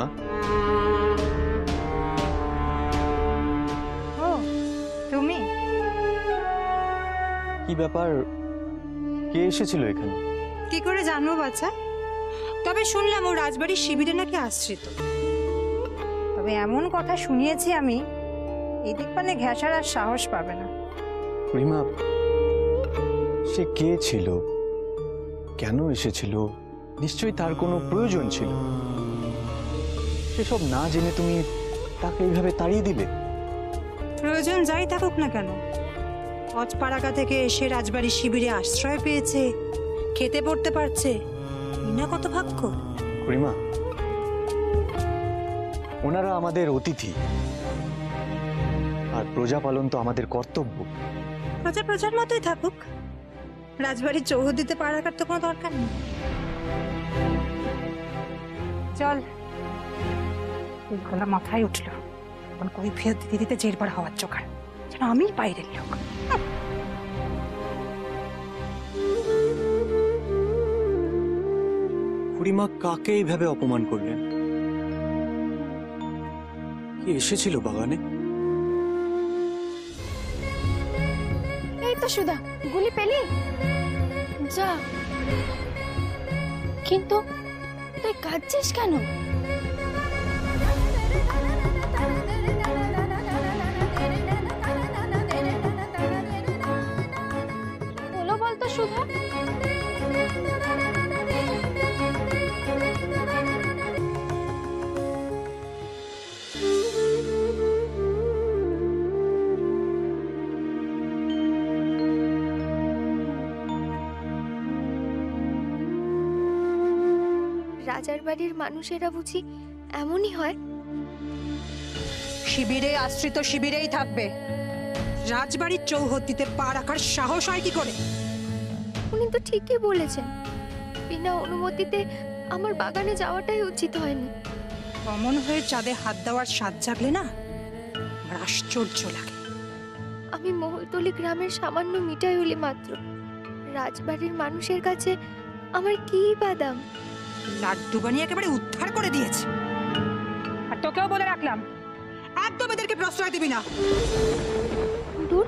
রিমা। ও তুমি? কি ব্যাপার, কে এসেছিল এখানে? কি করে জানবো বাচ্চা? তবে শুনলাম ও রাজবাড়ির শিবিরে নাকি আশ্রিত। তবে এমন কথা শুনিয়েছি আমি, এদিক মানে ঘেঁষার আর সাহস পাবে না। রিমা, সে কে ছিল, কেন এসেছিল? নিশ্চয়ই তার কোনো প্রয়োজন ছিল। সেসব না জেনে তুমি তাকে এইভাবে তাড়িয়ে দিলে। প্রয়োজন যাই থাকুক না কেন, অজপাড়াগা থেকে এসে রাজবাড়ির শিবিরে আশ্রয় পেয়েছে, খেতে পড়তে পারছে, না কত ভাগ্য। রিমা, ওনারা আমাদের অতিথি, আর প্রজাপালন তো আমাদের কর্তব্য। প্রজা প্রজার মতোই থাকুক, রাজবাড়ির চৌহদ্দিতে পা রাখার তো কোনো দরকার নেই। চল, গলা মাথায় উঠলো, এখন কবি ফেরত দিতে দিতে জেরবার হওয়ার জোগাড়, যেন আমি বাইরের লোক। খুড়িমা কাকে এইভাবে অপমান করলেন? কি এসেছিল বাগানে? এই তো সুধা, গুলি পেলি? যা, কিন্তু তুই কাঁদছিস কেন? বলো বলতো সুধা। রাজার বাড়ির মানুষেরা বুঝি এমনই হয়? শিবিরে আশ্রিত শিবিরেই থাকবে, রাজবাড়ির চৌহদ্দিতে পা রাখার সাহস হয় কি করে? উনি তো ঠিকই বলেছেন, বিনা অনুমতিতে আমার বাগানে যাওয়াটাই উচিত হয়নি। অমন হয়ে চাঁদে হাত দেওয়ার স্বাদ জাগলে না আমার আশ্চর্য লাগে। আমি মহলতলি গ্রামের সামান্য মিঠাই হলি মাত্র, রাজবাড়ির মানুষের কাছে আমার কি বাদাম। লাড্ডু বানিয়ে একেবারে উদ্ধার করে দিয়েছে। আর তোকেও বলে রাখলাম, একদম এদেরকে প্রশ্রয় দিবি না। দূর,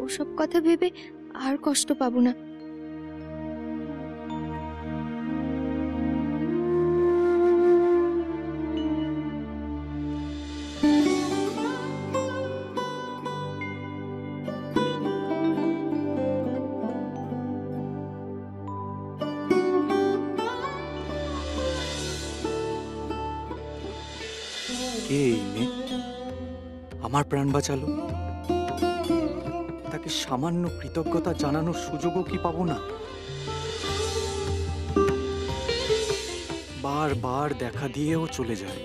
ওসব কথা ভেবে আর কষ্ট পাবো না। কে এই মেয়ে? আমার প্রাণ বাঁচালো, তাকে সামান্য কৃতজ্ঞতা জানানোর সুযোগও কি পাবো না? বারবার দেখা দিয়েও চলে যায়।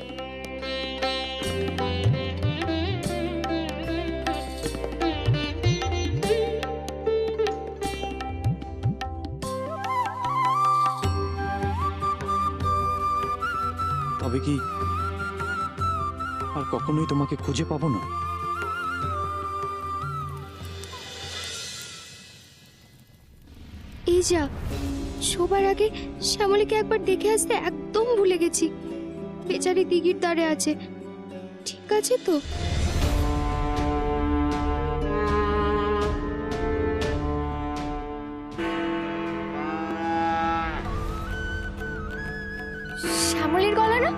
তবে কি আর কখনোই তোমাকে খুঁজে পাবো না? এই যা, সবার আগে শ্যামলীকে একবার দেখে আসতে একদম ভুলে গেছি। বেচারি দিঘির ধারে আছে, ঠিক আছে তো? শ্যামলীর গলা না?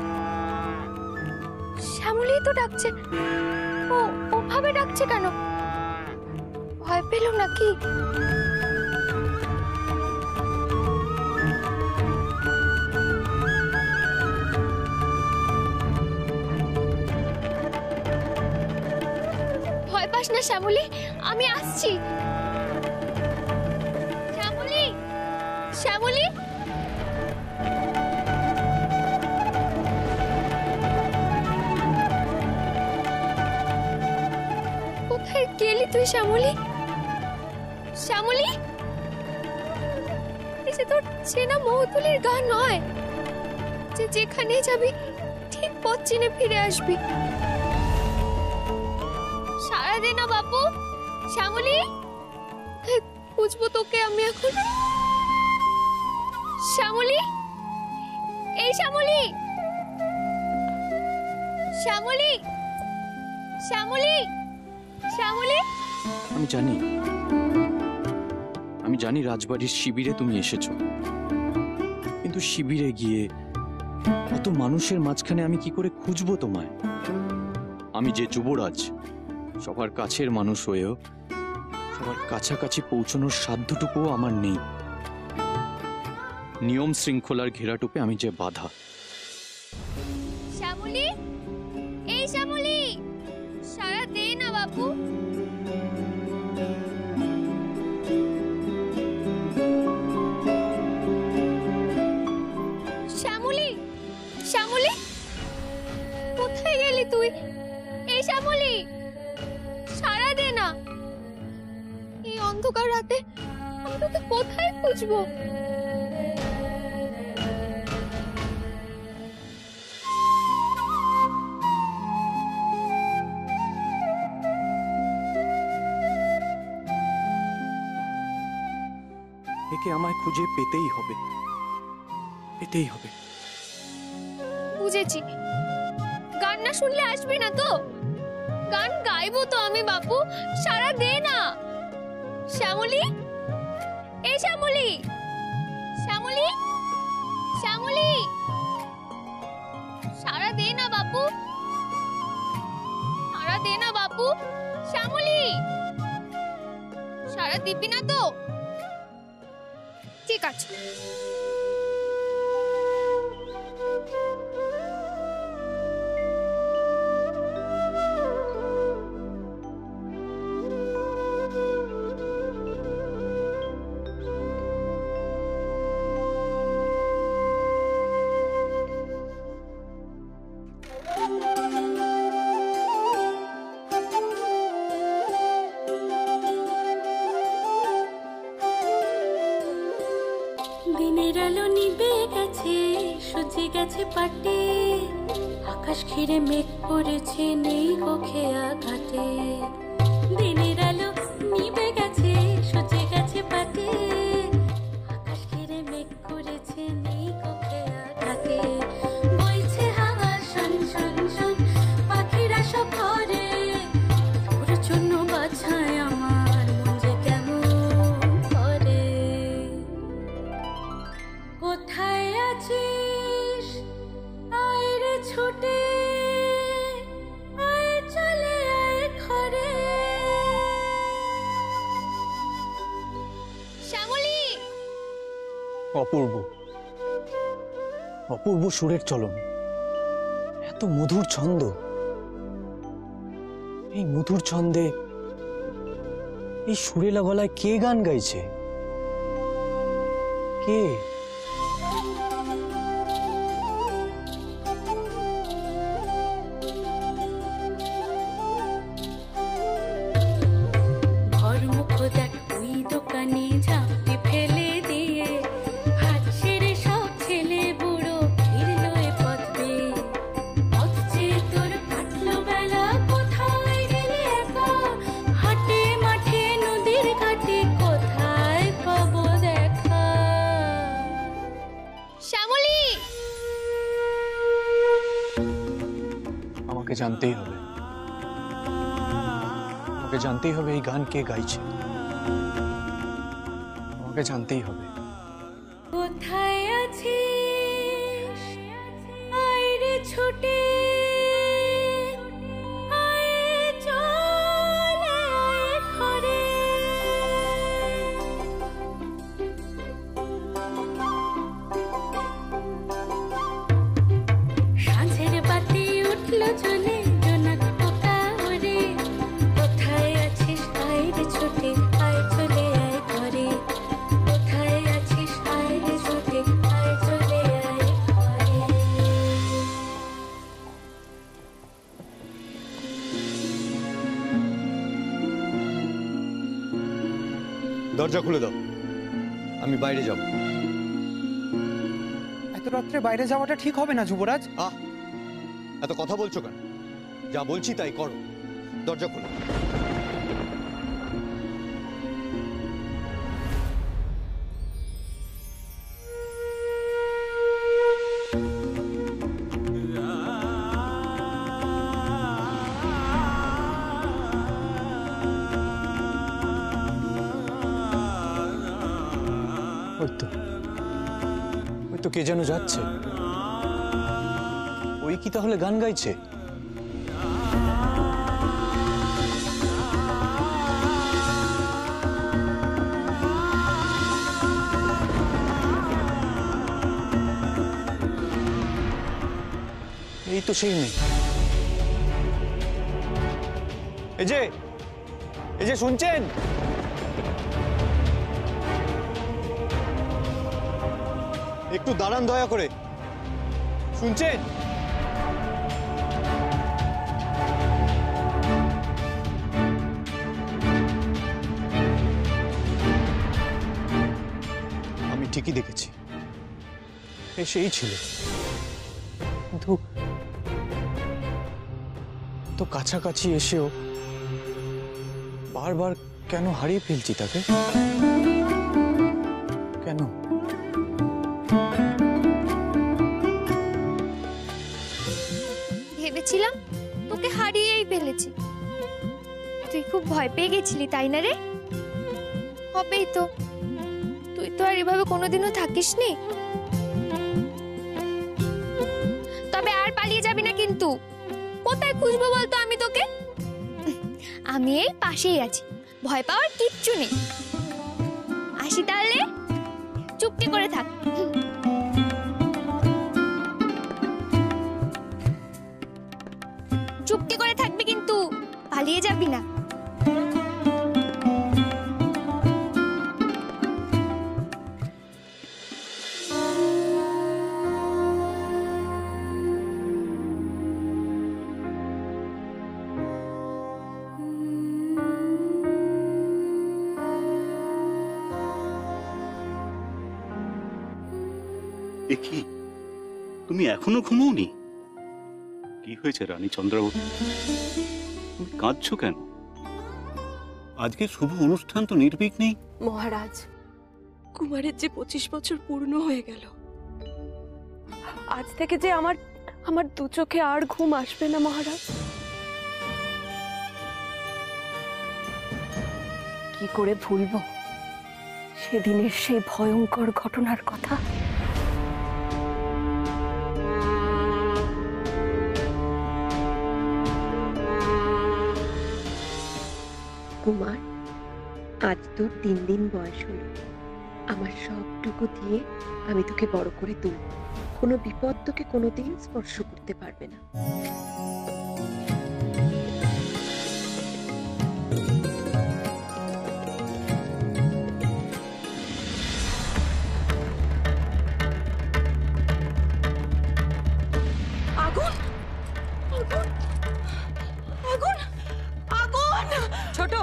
শ্যামলী তো ডাকছে। ও ওভাবে ডাকছে কেন? ভয় পেল নাকি? ভয় পাস না শ্যামলী, আমি আসছি। শ্যামলী, শ্যামলী, কোথায় গেলি তুই শ্যামলী? শ্যামলী, এসে তোর চেনা মহতুলির গান নয় যে যেখানে যাবি ঠিক পথ চিনে ফিরে আসবি। সারা দে না বাপু। শ্যামলী, খুঁজবো তোকে আমি এখন। শ্যামলী, এই শ্যামলী, শ্যামলী, শ্যামলী, শ্যামলী। আমি জানি রাজবাড়ির শিবিরে তুমি এসেছো, কিন্তু শিবিরে গিয়ে কত মানুষের মাঝখানে আমি কি করে খুঁজবো তোমায়? আমি যে যুবরাজ, সবার কাছের মানুষ হয়েও সবার কাছাকাছি পৌঁছানোর সাধ্যটুকুও আমার নেই। নিয়ম শৃঙ্খলার ঘেরাটোপে আমি যে বাধা। শ্যামলী, এই শ্যামলী, সারা দে না বাপু। শ্যামলী, শ্যামলী, কোথায় গেলি তুই? এই শ্যামলী, সারা দে না। এই অন্ধকার রাতে আমি তোকে কোথায় খুঁজবো? একে আমায় খুঁজে পেতেই হবে, পেতেই হবে। বুঝেছি, গান না শুনলে আসবি না তো? গান গাইবো তো আমি বাপু, সারা দে না। শ্যামলী, এই শ্যামলী, শ্যামলী, শ্যামলী, সারা দে না বাপু, সারা দে না বাপু। শ্যামলী, সারা দিবি না তো? ঠিক আছে। দিনের আলো নিভে গেছে, সূর্য গেছে পাটে, আকাশ ঘিরে মেঘ পড়েছে, নেই কক্ষে আঘাতে। দিনের আলো নিভে গেছে, সূর্য গেছে পাটে, আকাশ ঘিরে মেঘ পড়েছে, নেই কক্ষে আঘাতে। বইছে হাওয়া শন শন শন, পাখিরা সব ঘরে, তোর জন্য বাছায় আমার মন যে কেমন করে। কোথায় আছিস আয় রে ছুটে, আয় চলে আয় ঘরে। শ্যামলী, অপূর্ব, অপূর্ব সুরের চলন, এত মধুর ছন্দ। এই মধুর ছন্দে এই সুরেলা গলায় কে গান গাইছে? কে? ঘরমুখ দেখ ওই দোকানে ঝাঁপি ফেলে দিয়ে, হাত ছেড়ে সব ছেলে বুড়ো ফিরলো এ পথ বেয়ে। পথ চেয়ে তোর কাটলো বেলা, কোথায় গেলে একা? হাটে মাঠে নদীর ঘাটে, কোথায় পাবো দেখা? শ্যামলী, আমাকে জানতেই হবে, আমাকে জানতেই হবে এই গান কে গাইছে। আমাকে জানতেই হবে। কোথায় আছিস আয় রে ছুটে, আয় চলে আয় ঘরে। সাঁঝের বাতি উঠলো চলে, জোনাক পোকা ওরে। কোথায় আছিস আয় রে ছুটে, আয় চলে আয় ঘরে। কোথায় আছিস আয় রে ছুটে, আয় চলে আয় ঘরে। দরজা খুলে দাও, আমি বাইরে যাব। এত রাত্রে বাইরে যাওয়াটা ঠিক হবে না যুবরাজ। আহ, এত কথা বলছো কেন? যা বলছি তাই করো, দরজা খুলো। ওই তো কে যেন যাচ্ছে। ওই কি তাহলে গান গাইছে? এই তো সেই মেয়ে। এই যে শুনছেন? একটু দাঁড়ান দয়া করে, শুনছেন? আমি ঠিকই দেখেছি, এ সেই ছিল, কিন্তু তো কাছাকাছি এসেও বারবার কেন হারিয়ে ফেলছি তাকে? কেন? ভেবেছিলাম তোকে হারিয়েই ফেলেছি। তুই খুব ভয় পেয়ে গেছিলি তাই না রে? হবেই তো, তুই তো আর এভাবে কোনোদিনও থাকিসনি। তবে আর পালিয়ে যাবি না কিন্তু। কোথায় খুঁজবো বলতো আমি তোকে? আমি এই পাশেই আছি, ভয় পাওয়ার কিচ্ছু নেই। আসি তাহলে, চুপটি করে থাক। চুপটি করে থাকবি কিন্তু, পালিয়ে যাবি না। এ কি, তুমি এখনো ঘুমোওনি? কি হয়েছে রানী চন্দ্রাবতী, তুমি কাঁদছো কেন? আজকে শুভ অনুষ্ঠান তো নির্বিঘ্নেই। মহারাজ, কুমারের যে 25 বছর পূর্ণ হয়ে গেল, আজ থেকে যে আমার দু চোখে আর ঘুম আসবে না মহারাজ। কি করে ভুলবো সেদিনের সেই ভয়ঙ্কর ঘটনার কথা? কুমার, আজ তোর 3 দিন বয়স হলো। আমার সবটুকু দিয়ে আমি তোকে বড় করে তুলব। কোনো বিপদ তোকে কোনোদিন স্পর্শ করতে পারবে না। আগুন! আগুন! আগুন! আগুন! ছোট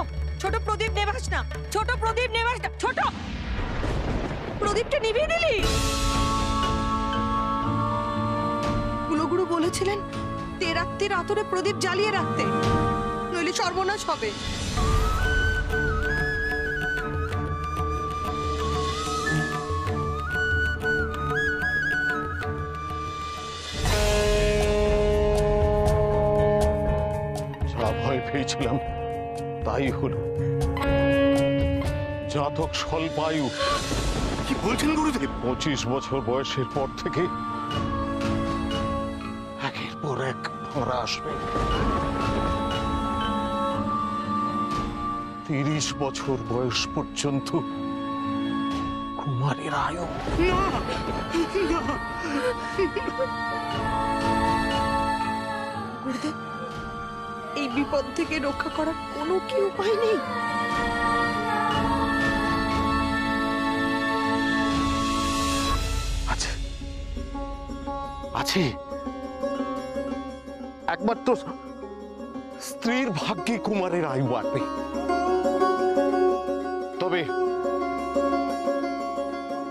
ছোট প্রদীপ নেভাস না, ছোট প্রদীপ নেভাস না, ছোট প্রদীপটা নিভিয়ে দিলি। কুলগুরু বলেছিলেন তেরাত্রির আতরে প্রদীপ জ্বালিয়ে রাখতে, নইলে সর্বনাশ হবে। যা ভয় পেয়েছিলাম তাই হলো। জাতক স্বল্পায়ু। কি বলছেন গুরুদেব? 25 বছর বয়সের পর থেকে একের পর এক ভাঁড়া আসবে। 30 বছর বয়স পর্যন্ত কুমারের আয়ু। গুরুদেব, এই বিপদ থেকে রক্ষা করার কোনো কি উপায় নেই? আছে আছে, একমাত্র স্ত্রীর ভাগ্যে কুমারের আয়ু বাড়বে। তবে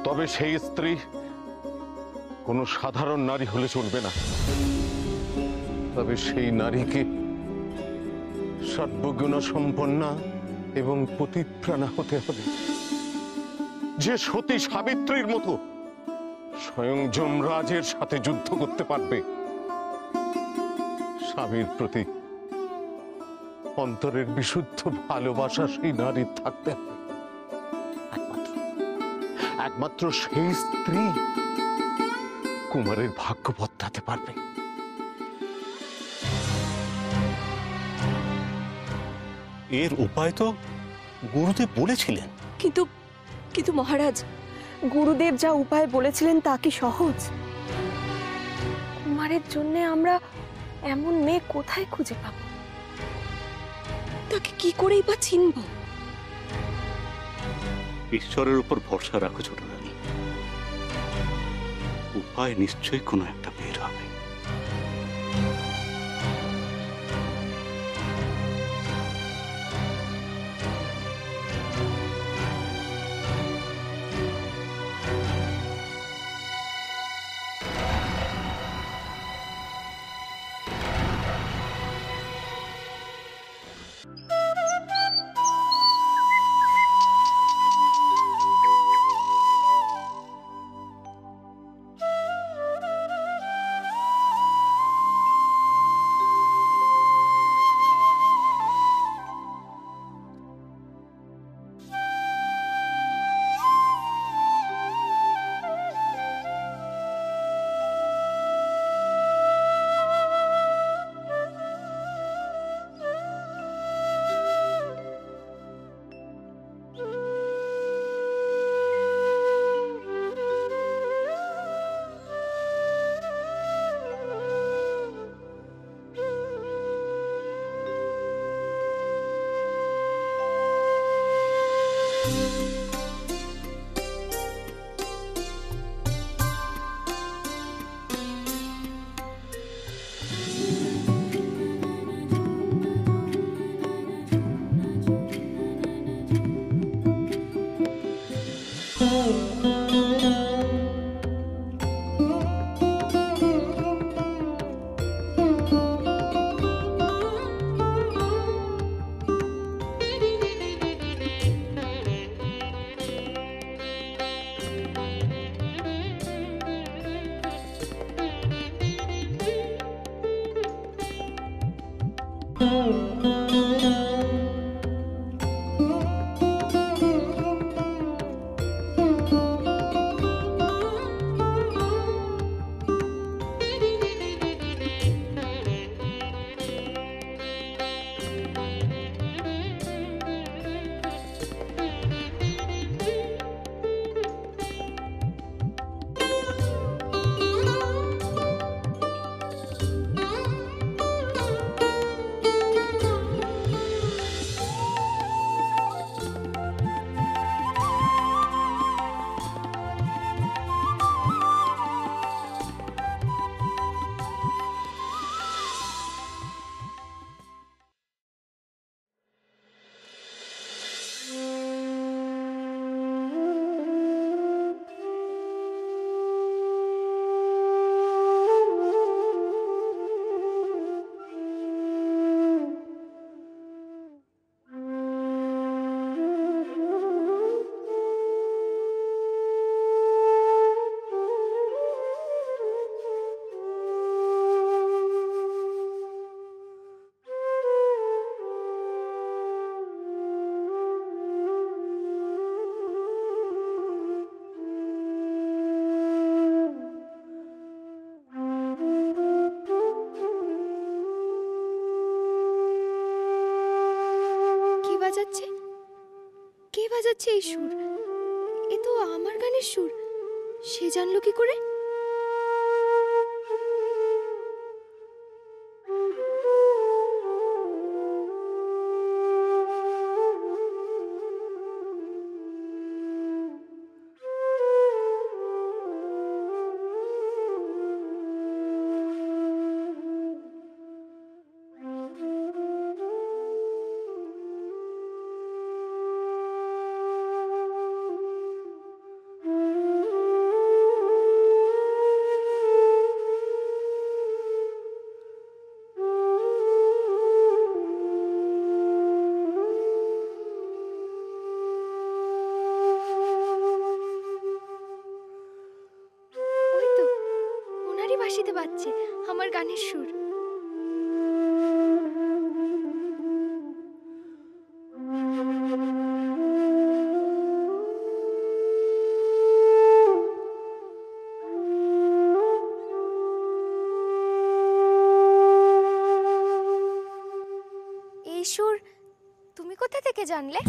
তবে সেই স্ত্রী কোনো সাধারণ নারী হলে চলবে না। তবে সেই নারীকে সর্বগুণ সম্পন্না এবং পতিপ্রাণা হতে হবে, যে সতী সাবিত্রীর মতো স্বয়ং যমরাজের সাথে যুদ্ধ করতে পারবে। স্বামীর প্রতি অন্তরের বিশুদ্ধ ভালোবাসা সেই নারীর থাকতে হবে। একমাত্র সেই স্ত্রী কুমারের ভাগ্য বদলাতে পারবে। এর উপায় তো গুরুদেব বলেছিলেন। কিন্তু কিন্তু মহারাজ, গুরুদেব যা উপায় বলেছিলেন তা কি সহজ? কুমারের জন্য আমরা এমন মেয়ে কোথায় খুঁজে পাব? তাকে কি করেই বা চিনব? ঈশ্বরের উপর ভরসা রাখো ছোট রানী, উপায় নিশ্চয়ই কোনো একটা বের হবে। কে বাজাচ্ছে এই সুর? এ তো আমার গানের সুর। সে জানলো কি করে? বাঁশিতে বাজছে আমার গানের সুর। থেকে জানলে?